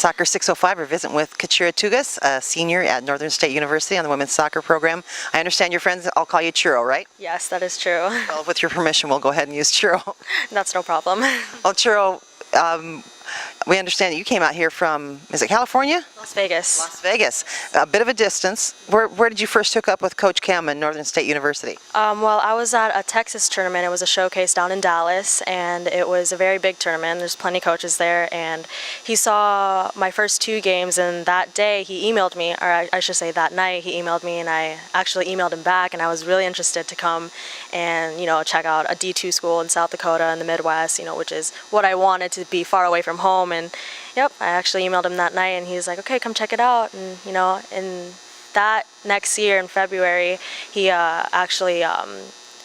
Soccer 605, we're visiting with Khachirha Tugas, a senior at Northern State University on the women's soccer program. I understand your friends, I'll call you Churro, right? Yes, that is true. Well, with your permission, we'll go ahead and use Churro. That's no problem. Well, Churro, we understand that you came out here from, is it California? Las Vegas. Las Vegas. A bit of a distance. Where did you first hook up with Coach Kim in Northern State University? Well, I was at a Texas tournament. It was a showcase down in Dallas, and it was a very big tournament. There's plenty of coaches there, and he saw my first 2 games, and that day he emailed me, or I should say that night he emailed me, and I actually emailed him back, and I was really interested to come and, check out a D2 school in South Dakota in the Midwest, which is what I wanted, to be far away from home. And yep, I actually emailed him that night, and he's like, okay, come check it out. And in that next year in February, he actually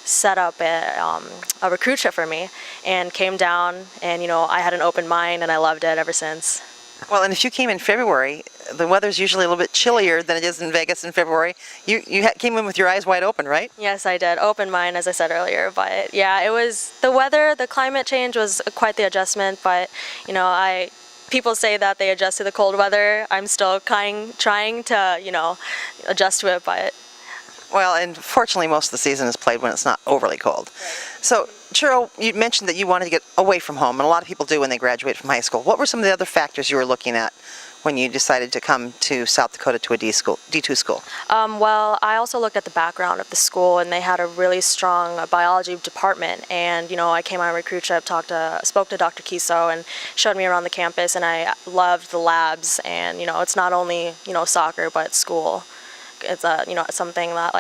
set up a recruit trip for me and came down, and I had an open mind, and I loved it ever since. Well, and if you came in February, the weather's usually a little bit chillier than it is in Vegas in February. You came in with your eyes wide open, right? Yes, I did. Open mind, as I said earlier. But yeah, it was the weather, the climate change was quite the adjustment. But people say that they adjust to the cold weather. I'm still trying to adjust to it. But well, and fortunately, most of the season is played when it's not overly cold. Right. So, Churro, you mentioned that you wanted to get away from home, and a lot of people do when they graduate from high school. What were some of the other factors you were looking at when you decided to come to South Dakota to a D2 school? Well, I also looked at the background of the school, and they had a really strong biology department. And I came on a recruit trip, spoke to Dr. Kiso, and showed me around the campus, and I loved the labs. And it's not only soccer, but school. It's something that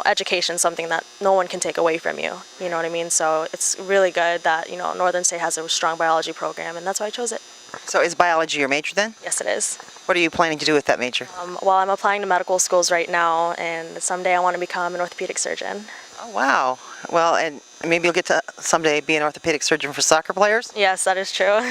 education, something that no one can take away from you. You know what I mean? So it's really good that Northern State has a strong biology program, and that's why I chose it. So is biology your major then? Yes, it is. What are you planning to do with that major? Well, I'm applying to medical schools right now, and someday I want to become an orthopedic surgeon. Oh, wow. Well, and maybe you'll get to someday be an orthopedic surgeon for soccer players? Yes, that is true.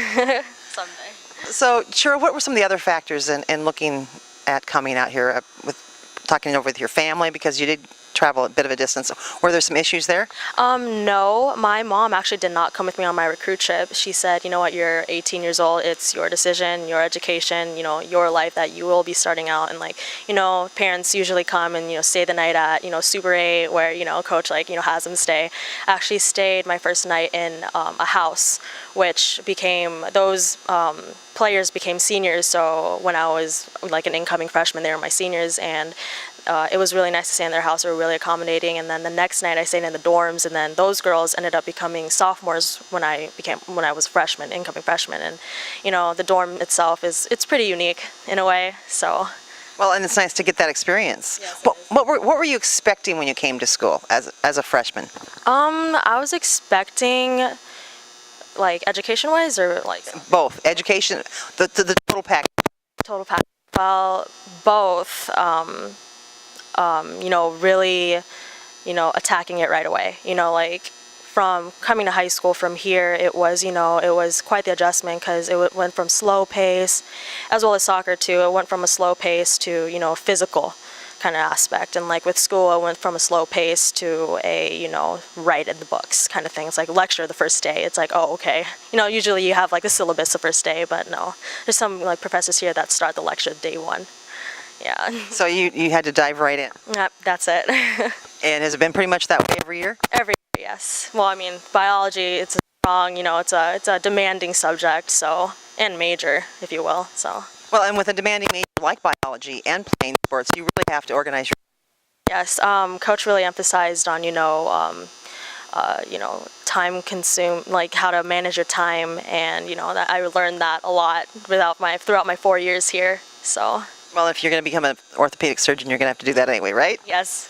Someday. So, Churro, what were some of the other factors in looking at coming out here with talking over with your family, because you did travel a bit of a distance? Were there some issues there? No, my mom actually did not come with me on my recruit trip. She said, you know what, you're 18 years old, it's your decision, your education, your life that you will be starting out. And parents usually come and, stay the night at, Super 8, where, coach, has them stay. I actually stayed my first night in a house, which became, those players became seniors. So when I was an incoming freshman, they were my seniors, and it was really nice to stay in their house. They were really accommodating. And then the next night I stayed in the dorms, and then those girls ended up becoming sophomores when I was a freshman, incoming freshman. And the dorm itself it's pretty unique in a way. So well, and it's nice to get that experience. Yes, what were you expecting when you came to school as a freshman? I was expecting education wise, or both education, the total package. Total package. Well, both. Really, attacking it right away. From coming to high school from here, it was quite the adjustment, because it went from slow pace, as well as soccer too. It went from a slow pace to, physical kind of aspect. And with school, it went from a slow pace to a, write in the books kind of thing. It's like lecture the first day. It's like, oh, okay. Usually you have the syllabus the first day, but no. There's some professors here that start the lecture day 1. Yeah. So you had to dive right in. Yep, that's it. And has it been pretty much that way every year? Every year, yes. Well, I mean, biology, it's a strong, it's a demanding subject, so, and major, if you will, so. Well, and with a demanding major like biology and playing sports, you really have to organize your. Yes, Coach really emphasized on, time consumed, how to manage your time, and, that I learned that a lot throughout my 4 years here, so. Well, if you're going to become an orthopedic surgeon, you're going to have to do that anyway, right? Yes.